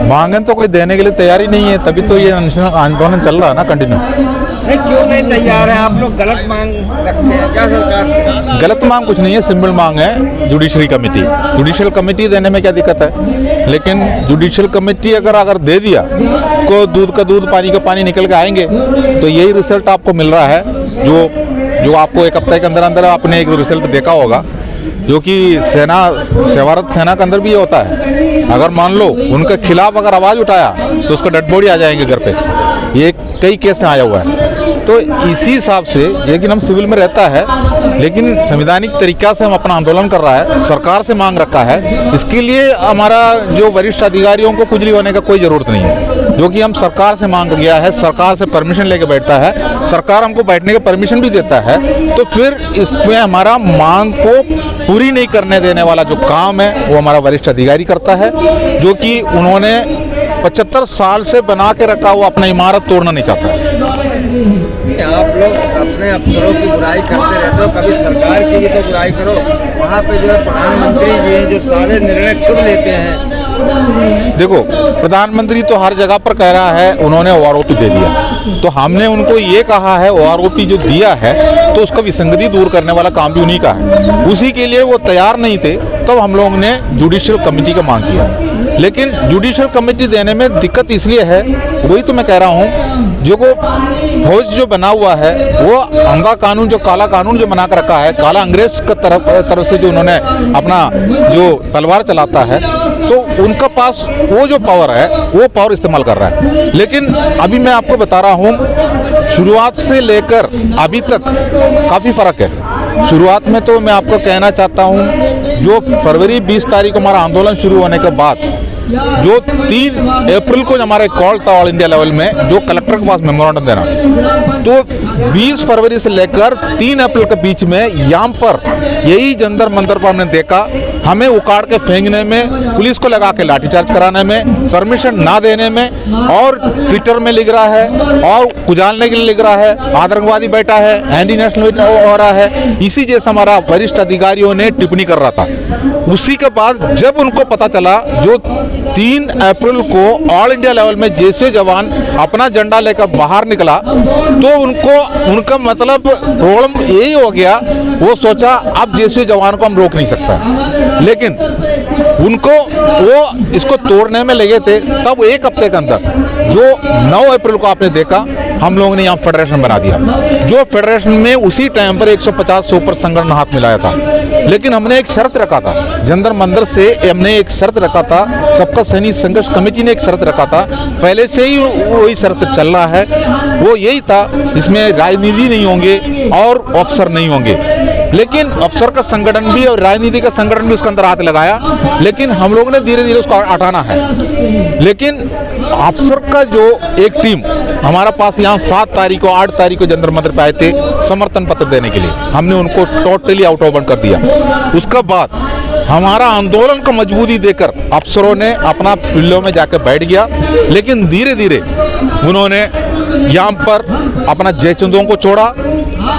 मांगें तो कोई देने के लिए तैयार ही नहीं है, तभी तो ये आंदोलन चल रहा है ना कंटिन्यू। नहीं, क्यों नहीं तैयार है? आप लोग गलत मांग रखते हैं क्या सरकार से? गलत मांग कुछ नहीं है, सिंपल मांग है जुडिशरी कमेटी। जुडिशियल कमेटी देने में क्या दिक्कत है, लेकिन जुडिशियल कमेटी अगर दे दिया को दूध का दूध पानी का पानी निकल के आएंगे, तो यही रिजल्ट आपको मिल रहा है जो आपको एक हफ्ते के अंदर अंदर आपने एक रिजल्ट देखा होगा, जो कि सेवारत सेना के अंदर भी ये होता है। अगर मान लो उनके खिलाफ अगर आवाज़ उठाया तो उसका डेड बॉडी आ जाएंगे घर पे, ये कई केस में आया हुआ है। तो इसी हिसाब से, लेकिन हम सिविल में रहता है, लेकिन संवैधानिक तरीका से हम अपना आंदोलन कर रहा है, सरकार से मांग रखा है। इसके लिए हमारा जो वरिष्ठ अधिकारियों को कुचली होने का कोई ज़रूरत नहीं है, जो कि हम सरकार से मांग गया है, सरकार से परमिशन लेके बैठता है, सरकार हमको बैठने की परमिशन भी देता है। तो फिर इसमें हमारा मांग को पूरी नहीं करने देने वाला जो काम है वो हमारा वरिष्ठ अधिकारी करता है, जो कि उन्होंने 75 साल से बना के रखा हुआ अपना इमारत तोड़ना नहीं चाहता है। आप लोग अपने अफसरों की बुराई करते रहते हो, कभी सरकार की भी तो बुराई करो। वहाँ पे जो है प्रधानमंत्री जी हैं जो सारे निर्णय खुद लेते हैं। देखो, प्रधानमंत्री तो हर जगह पर कह रहा है उन्होंने ओआरओपी दे दिया, तो हमने उनको ये कहा है ओआरओपी जो दिया है तो उसका विसंगति दूर करने वाला काम भी उन्हीं का है। उसी के लिए वो तैयार नहीं थे, तब हम लोगों ने जुडिशियल कमेटी का मांग किया। लेकिन जुडिशियल कमेटी देने में दिक्कत इसलिए है, वही तो मैं कह रहा हूँ, जो को फौज जो बना हुआ है वो अंगा कानून, जो काला कानून जो बना कर रखा है, काला अंग्रेज का तरफ से जो उन्होंने अपना जो तलवार चलाता है, तो उनका पास वो जो पावर है वो पावर इस्तेमाल कर रहा है। लेकिन अभी मैं आपको बता रहा हूँ, शुरुआत से लेकर अभी तक काफ़ी फ़र्क है। शुरुआत में तो मैं आपको कहना चाहता हूँ, जो फरवरी 20 तारीख को हमारा आंदोलन शुरू होने के बाद जो 3 अप्रैल को हमारा कॉल था ऑल इंडिया लेवल में, जो कलेक्टर के पास मेमोरेंडम देना, तो 20 फरवरी से लेकर 3 अप्रैल के बीच में यहाँ पर यही जंतर मंतर पर हमने देखा, हमें उखाड़ के फेंकने में, पुलिस को लगा के लाठीचार्ज कराने में, परमिशन ना देने में, और ट्विटर में लिख रहा है और कुचालने के लिए लिख रहा है, आतंकवादी बैठा है, एंटी नेशनल हो रहा है। इसी जैसा हमारा वरिष्ठ अधिकारियों ने टिप्पणी कर रहा था। उसी के बाद जब उनको पता चला, जो 3 अप्रैल को ऑल इंडिया लेवल में जैसे जवान अपना झंडा लेकर बाहर निकला, तो उनका मतलब प्रॉब्लम यही हो गया, वो सोचा अब जैसे जवान को हम रोक नहीं सकता। लेकिन उनको वो इसको तोड़ने में लगे थे। तब एक हफ्ते के अंदर जो 9 अप्रैल को आपने देखा, हम लोगों ने यहाँ फेडरेशन बना दिया, जो फेडरेशन में उसी टाइम पर 150 से ऊपर संगठन हाथ मिलाया था। लेकिन हमने एक शर्त रखा था, जंतर मंतर से हमने एक शर्त रखा था, सबका सैनिक संघर्ष कमेटी ने एक शर्त रखा था, पहले से ही वही शर्त चल रहा है। वो यही था, इसमें राजनीति नहीं होंगे और अफसर नहीं होंगे। लेकिन अफसर का संगठन भी और राजनीति का संगठन भी उसके अंदर हाथ लगाया, लेकिन हम लोगों ने धीरे धीरे उसको हटाना है। लेकिन अफसर का जो एक टीम हमारा पास यहाँ 7 तारीख को 8 तारीख को जंतर मंतर पे आए थे समर्थन पत्र देने के लिए, हमने उनको टोटली आउट ऑफ कर दिया। उसके बाद हमारा आंदोलन को मजबूती देकर अफसरों ने अपना पिल्लों में जाकर बैठ गया। लेकिन धीरे धीरे उन्होंने यहाँ पर अपना जयचंदों को छोड़ा,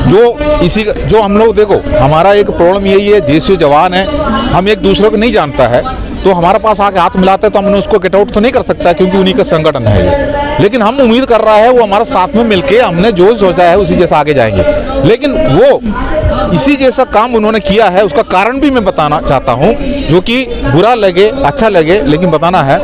जो हम लोग, देखो हमारा एक प्रॉब्लम यही है, जैसे जवान है, हम एक दूसरे को नहीं जानता है, तो हमारे पास आके हाथ मिलाता है तो हमने उसको गेट आउट तो नहीं कर सकता, क्योंकि उन्हीं का संगठन है ये। लेकिन हम उम्मीद कर रहा है वो हमारे साथ में मिलके, हमने जो सोचा है उसी जैसा आगे जाएंगे। लेकिन वो इसी जैसा काम उन्होंने किया है, उसका कारण भी मैं बताना चाहता हूँ, जो कि बुरा लगे अच्छा लगे, लेकिन बताना है,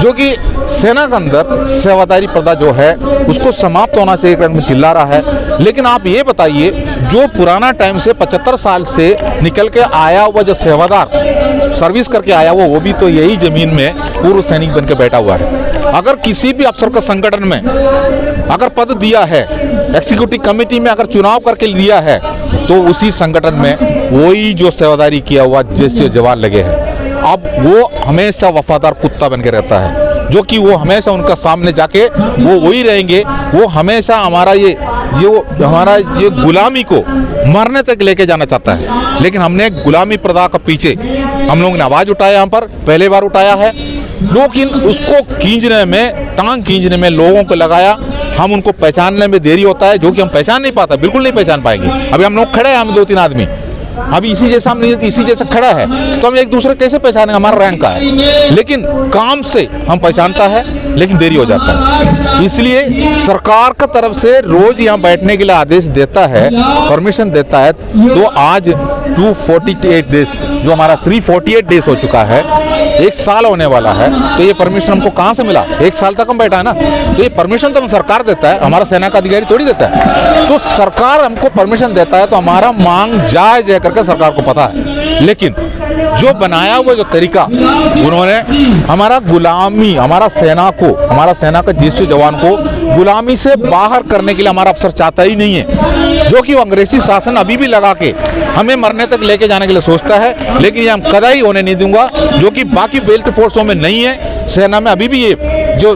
जो कि सेना के अंदर सेवादारी प्रथा जो है उसको समाप्त होना चाहिए करके चिल्ला रहा है। लेकिन आप ये बताइए, जो पुराना टाइम से 75 साल से निकल के आया हुआ जो सेवादार सर्विस करके आया हुआ, वो भी तो यही जमीन में पूर्व सैनिक बन के बैठा हुआ है। अगर किसी भी अफसर का संगठन में अगर पद दिया है, एग्जीक्यूटिव कमेटी में अगर चुनाव करके दिया है, तो उसी संगठन में वही जो सेवादारी किया हुआ जैसे जवान लगे हैं, अब वो हमेशा वफादार कुत्ता बन के रहता है, जो कि वो हमेशा उनका सामने जाके वो वही रहेंगे। वो हमेशा हमारा ये गुलामी को मरने तक लेके जाना चाहता है। लेकिन हमने गुलामी प्रथा के पीछे हम लोगों ने आवाज़ उठाया, यहाँ पर पहले बार उठाया है, लेकिन उसको खींचने में, टांग खींचने में लोगों को लगाया। हम उनको पहचानने में देरी होता है, जो कि हम पहचान नहीं पाते, बिल्कुल नहीं पहचान पाएंगे। अभी हम लोग खड़े हैं, हम 2-3 आदमी, अभी इसी जैसा हम इसी जैसा खड़ा है तो हम एक दूसरे कैसे पहचानेंगे, हमारा रैंक का है, लेकिन काम से हम पहचानता है लेकिन देरी हो जाता है। इसलिए सरकार का तरफ से रोज यहाँ बैठने के लिए आदेश देता है, परमिशन देता है, तो आज 248 डेज जो हमारा 348 डेज हो चुका है, एक साल होने वाला है, तो ये परमिशन हमको कहाँ से मिला? एक साल तक हम बैठा है ना, तो ये परमिशन तो हम सरकार देता है, हमारा सेना का अधिकारी थोड़ी देता है। तो सरकार हमको परमिशन देता है तो हमारा मांग जायज है करके सरकार को पता है, लेकिन जो बनाया हुआ जो तरीका उन्होंने हमारा गुलामी, हमारा सेना को, हमारा सेना का जीसू जवान को गुलामी से बाहर करने के लिए हमारा अफसर चाहता ही नहीं है, जो कि वो अंग्रेजी शासन अभी भी लगा के हमें मरने तक लेके जाने के लिए सोचता है, लेकिन ये हम कदाई होने नहीं दूंगा, जो कि बाकी बेल्ट फोर्सों में नहीं है। सेना में अभी भी ये जो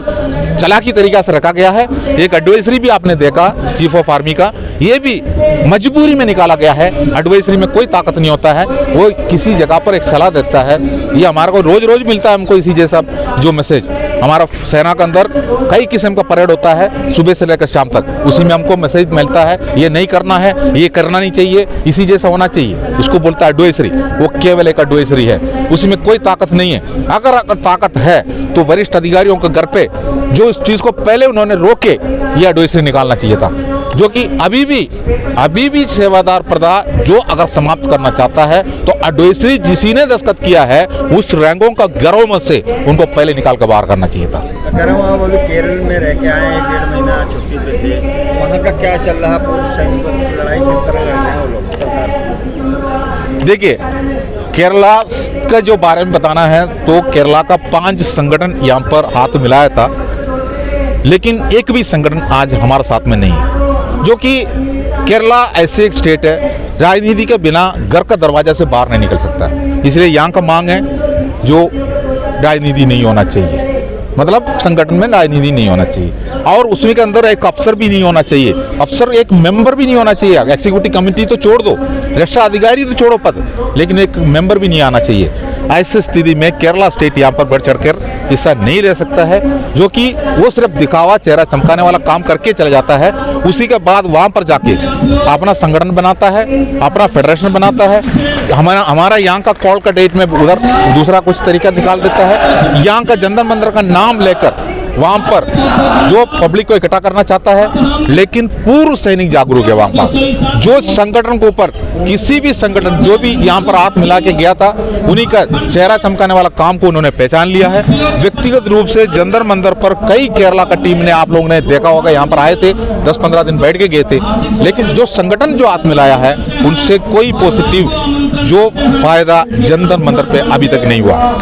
चालाकी तरीका से रखा गया है, एक एडवाइजरी भी आपने देखा चीफ ऑफ आर्मी का, ये भी मजबूरी में निकाला गया है। एडवाइजरी में कोई ताकत नहीं होता है, वो किसी जगह पर एक सलाह देता है। ये हमारे को रोज रोज मिलता है हमको इसी जैसा जो मैसेज। हमारा सेना के अंदर कई किस्म का परेड होता है सुबह से लेकर शाम तक, उसी में हमको मैसेज मिलता है ये नहीं करना है, ये करना नहीं चाहिए, इसी जैसा होना चाहिए। इसको बोलता है एडवाइजरी, वो केवल एक एडवाइजरी है, उसी में कोई ताकत नहीं है। अगर ताकत है तो वरिष्ठ अधिकारियों के घर पे जो इस चीज को पहले उन्होंने रोके ये एडवाइजरी निकालना चाहिए था, जो कि अभी भी सेवादार प्रदा जो अगर समाप्त करना चाहता है तो एडवाइजरी जिसी ने दस्तखत किया है उस रैंकों का गर्व में से उनको पहले निकाल कर बाहर करना चाहिए था। कह रहा हूँ आप अभी केरल में रह के आए हैं, 1.5 महीना छुट्टी पे थे, वहाँ का क्या चल रहा है? पूर्व सैनिकों की लड़ाई किस तरह लड़ रहे हैं वो लोग सरकार? देखिए, केरला का जो बारे में बताना है तो केरला का 5 संगठन यहाँ पर हाथ मिलाया था, लेकिन एक भी संगठन आज हमारे साथ में नहीं है, जो कि केरला ऐसे एक स्टेट है राजनीति के बिना घर का दरवाजा से बाहर नहीं निकल सकता। इसलिए यहाँ का मांग है जो राजनीति नहीं होना चाहिए, मतलब संगठन में राजनीति नहीं होना चाहिए, और उसमें के अंदर एक अफसर भी नहीं होना चाहिए, अफसर एक मेंबर भी नहीं होना चाहिए। एग्जीक्यूटिव कमेटी तो छोड़ दो, रक्षा अधिकारी तो छोड़ो पद, लेकिन एक मेंबर भी नहीं आना चाहिए। ऐसी स्थिति में केरला स्टेट यहाँ पर बढ़ चढ़कर हिस्सा नहीं ले सकता है, जो कि वो सिर्फ दिखावा, चेहरा चमकाने वाला काम करके चला जाता है। उसी के बाद वहाँ पर जाके अपना संगठन बनाता है, अपना फेडरेशन बनाता है, हमारा यहाँ का कॉल का डेट में उधर दूसरा कुछ तरीका निकाल देता है। यहाँ का जंतर मंतर का नाम लेकर वहाँ पर जो पब्लिक को इकट्ठा करना चाहता है, लेकिन पूर्व सैनिक जागरूक है। वहाँ पर जो संगठन के ऊपर किसी भी संगठन जो भी यहाँ पर हाथ मिला के गया था, उन्हीं का चेहरा चमकाने वाला काम को उन्होंने पहचान लिया है। व्यक्तिगत रूप से जंतर मंतर पर कई केरला का टीम ने, आप लोगों ने देखा होगा, यहाँ पर आए थे, 10-15 दिन बैठ के गए थे, लेकिन जो संगठन जो हाथ मिलाया है उनसे कोई पॉजिटिव जो फायदा जंतर मंतर पे अभी तक नहीं हुआ।